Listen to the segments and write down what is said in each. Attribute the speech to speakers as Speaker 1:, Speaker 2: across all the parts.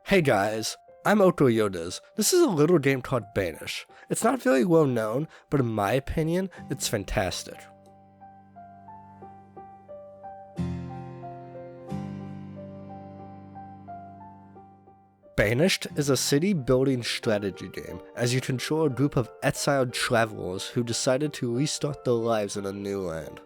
Speaker 1: Hey guys, I'm Otoyodas. This is a little game called Banish. It's not very well known, but in my opinion, it's fantastic. Banished is a city building strategy game as you control a group of exiled travelers who decided to restart their lives in a new land.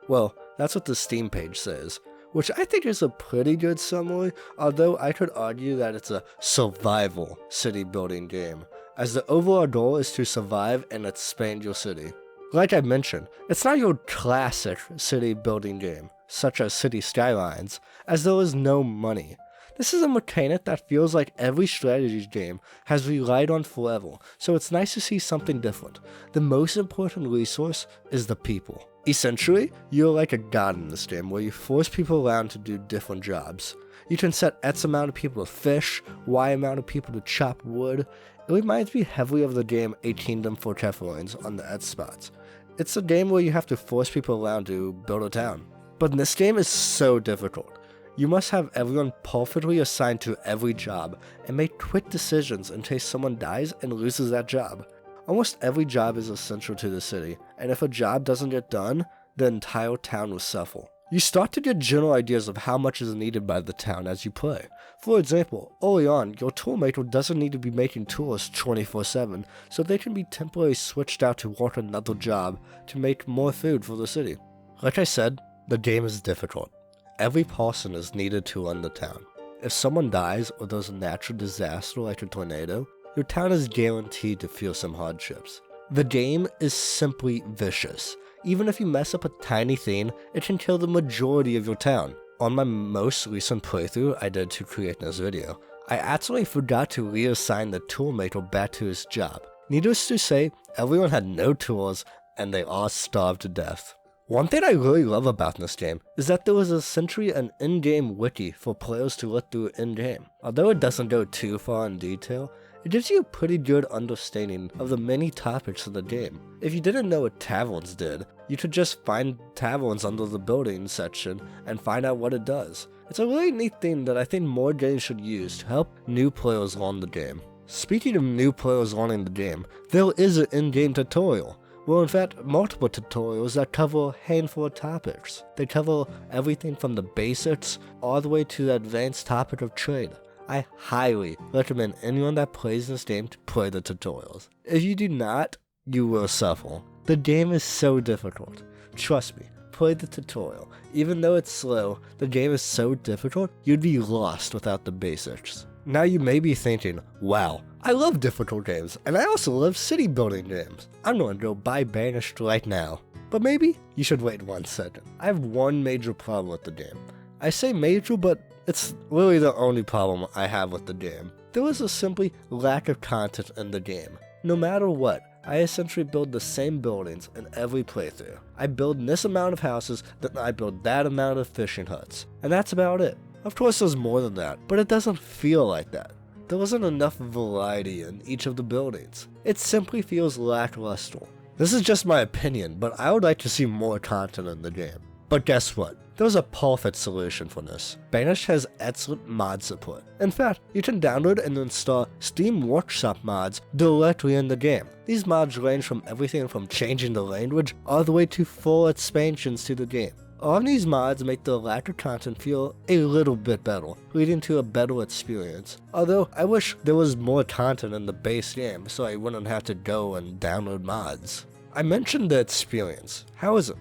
Speaker 1: Well, that's what the Steam page says, which I think is a pretty good summary, although I could argue that it's a survival city building game, as the overall goal is to survive and expand your city. Like I mentioned, it's not your classic city building game, such as City Skylines, as there is no money. This is a mechanic that feels like every strategy game has relied on forever, so it's nice to see something different. The most important resource is the people. Essentially, you're like a god in this game where you force people around to do different jobs. You can set X amount of people to fish, Y amount of people to chop wood. It reminds me heavily of the game A Kingdom for Kefaloins on the X spots. It's a game where you have to force people around to build a town. But this game is so difficult. You must have everyone perfectly assigned to every job and make quick decisions in case someone dies and loses that job. Almost every job is essential to the city, and if a job doesn't get done, the entire town will suffer. You start to get general ideas of how much is needed by the town as you play. For example, early on, your toolmaker doesn't need to be making tools 24/7, so they can be temporarily switched out to work another job to make more food for the city. Like I said, the game is difficult. Every person is needed to run the town. If someone dies or there's a natural disaster like a tornado, your town is guaranteed to feel some hardships. The game is simply vicious. Even if you mess up a tiny thing, it can kill the majority of your town. On my most recent playthrough I did to create this video, I actually forgot to reassign the toolmaker back to his job. Needless to say, everyone had no tools and they all starved to death. One thing I really love about this game is that there was essentially an in-game wiki for players to look through in-game. Although it doesn't go too far in detail, it gives you a pretty good understanding of the many topics in the game. If you didn't know what taverns did, you could just find taverns under the building section and find out what it does. It's a really neat thing that I think more games should use to help new players learn the game. Speaking of new players learning the game, there is an in-game tutorial. Well, in fact, multiple tutorials that cover a handful of topics. They cover everything from the basics all the way to the advanced topic of trade. I highly recommend anyone that plays this game to play the tutorials. If you do not, you will suffer. The game is so difficult. Trust me, play the tutorial. Even though it's slow, the game is so difficult, you'd be lost without the basics. Now you may be thinking, wow, I love difficult games, and I also love city building games. I'm going to go buy Banished right now. But maybe you should wait 1 second. I have one major problem with the game. I say major, but it's really the only problem I have with the game. There is a simply lack of content in the game. No matter what, I essentially build the same buildings in every playthrough. I build this amount of houses, then I build that amount of fishing huts. And that's about it. Of course there's more than that, but it doesn't feel like that. There wasn't enough variety in each of the buildings. It simply feels lackluster. This is just my opinion, but I would like to see more content in the game. But guess what? There's a perfect solution for this. Banished has excellent mod support. In fact, you can download and install Steam Workshop mods directly in the game. These mods range from everything from changing the language all the way to full expansions to the game. All of these mods make the lack of content feel a little bit better, leading to a better experience. Although, I wish there was more content in the base game so I wouldn't have to go and download mods. I mentioned the experience. How is it?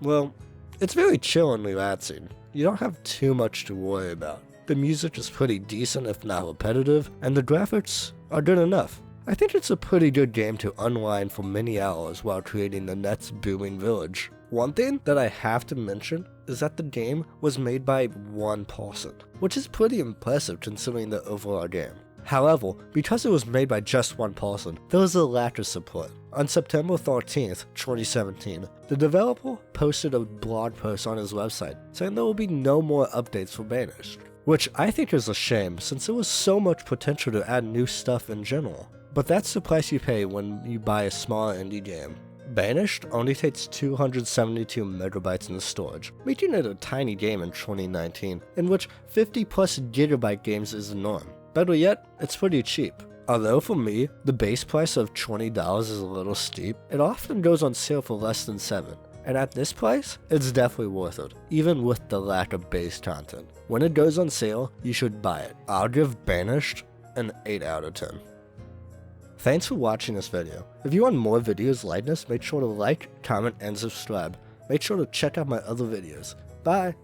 Speaker 1: Well, it's very chill and relaxing. You don't have too much to worry about. The music is pretty decent if not repetitive, and the graphics are good enough. I think it's a pretty good game to unwind for many hours while creating the next booming village. One thing that I have to mention is that the game was made by one person, which is pretty impressive considering the overall game. However, because it was made by just one person, there was a lack of support. On September 13th, 2017, the developer posted a blog post on his website saying there will be no more updates for Banished, which I think is a shame since there was so much potential to add new stuff in general. But that's the price you pay when you buy a smaller indie game. Banished only takes 272 megabytes in storage, making it a tiny game in 2019, in which 50 plus gigabyte games is the norm. Better yet, it's pretty cheap. Although for me, the base price of $20 is a little steep, it often goes on sale for less than $7. And at this price, it's definitely worth it, even with the lack of base content. When it goes on sale, you should buy it. I'll give Banished an 8 out of 10. Thanks for watching this video. If you want more videos like this, make sure to like, comment, and subscribe. Make sure to check out my other videos. Bye!